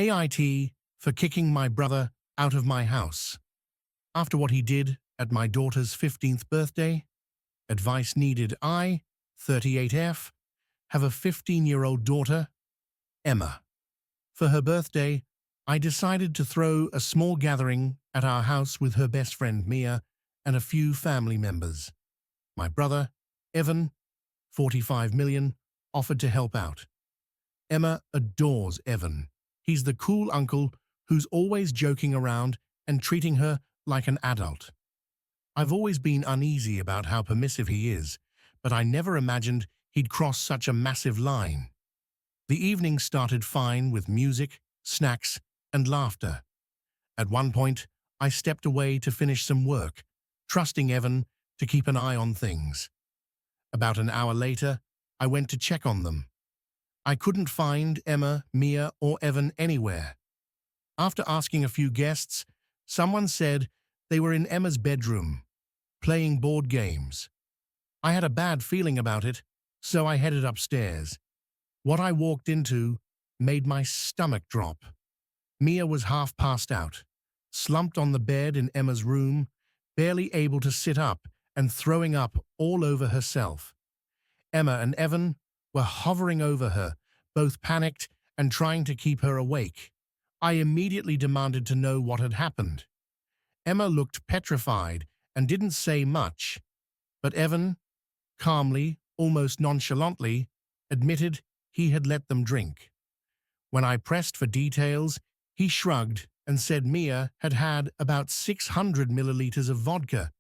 AIT for kicking my brother out of my house. After what he did at my daughter's 15th birthday, advice needed. I, 38F, have a 15-year-old daughter, Emma. For her birthday, I decided to throw a small gathering at our house with her best friend Mia and a few family members. My brother, Evan, 45 million, offered to help out. Emma adores Evan. He's the cool uncle who's always joking around and treating her like an adult. I've always been uneasy about how permissive he is, but I never imagined he'd cross such a massive line. The evening started fine with music, snacks, and laughter. At one point, I stepped away to finish some work, trusting Evan to keep an eye on things. About an hour later, I went to check on them. I couldn't find Emma, Mia, or Evan anywhere. After asking a few guests, someone said they were in Emma's bedroom, playing board games. I had a bad feeling about it, so I headed upstairs. What I walked into made my stomach drop. Mia was half passed out, slumped on the bed in Emma's room, barely able to sit up and throwing up all over herself. Emma and Evan were hovering over her, both panicked and trying to keep her awake. I immediately demanded to know what had happened. Emma looked petrified and didn't say much, but Evan, calmly, almost nonchalantly, admitted he had let them drink. When I pressed for details, he shrugged and said Mia had had about 600 milliliters of vodka.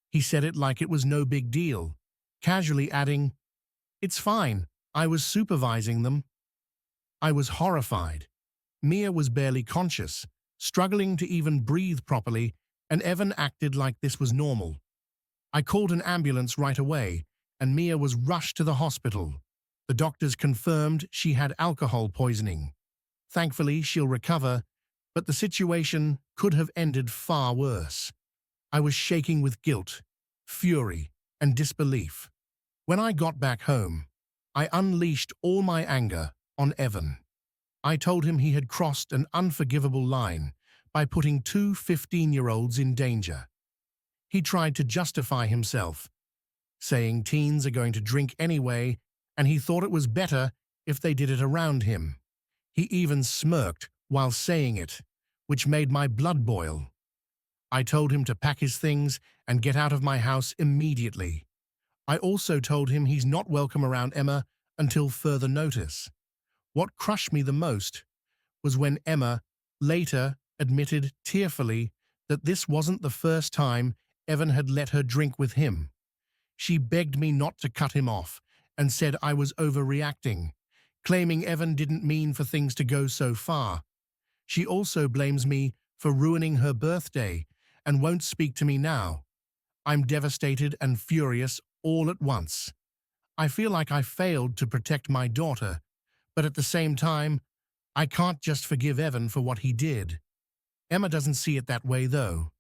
He said it like it was no big deal, casually adding, "It's fine, I was supervising them." I was horrified. Mia was barely conscious, struggling to even breathe properly, and Evan acted like this was normal. I called an ambulance right away, and Mia was rushed to the hospital. The doctors confirmed she had alcohol poisoning. Thankfully, she'll recover, but the situation could have ended far worse. I was shaking with guilt, fury, and disbelief. When I got back home, I unleashed all my anger on Evan. I told him he had crossed an unforgivable line by putting two 15-year-olds in danger. He tried to justify himself, saying teens are going to drink anyway, and he thought it was better if they did it around him. He even smirked while saying it, which made my blood boil. I told him to pack his things and get out of my house immediately. I also told him he's not welcome around Emma until further notice. What crushed me the most was when Emma later admitted tearfully that this wasn't the first time Evan had let her drink with him. She begged me not to cut him off and said I was overreacting, claiming Evan didn't mean for things to go so far. She also blames me for ruining her birthday and won't speak to me now. I'm devastated and furious all at once. I feel like I failed to protect my daughter, but at the same time, I can't just forgive Evan for what he did. Emma doesn't see it that way, though,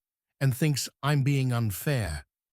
and thinks I'm being unfair.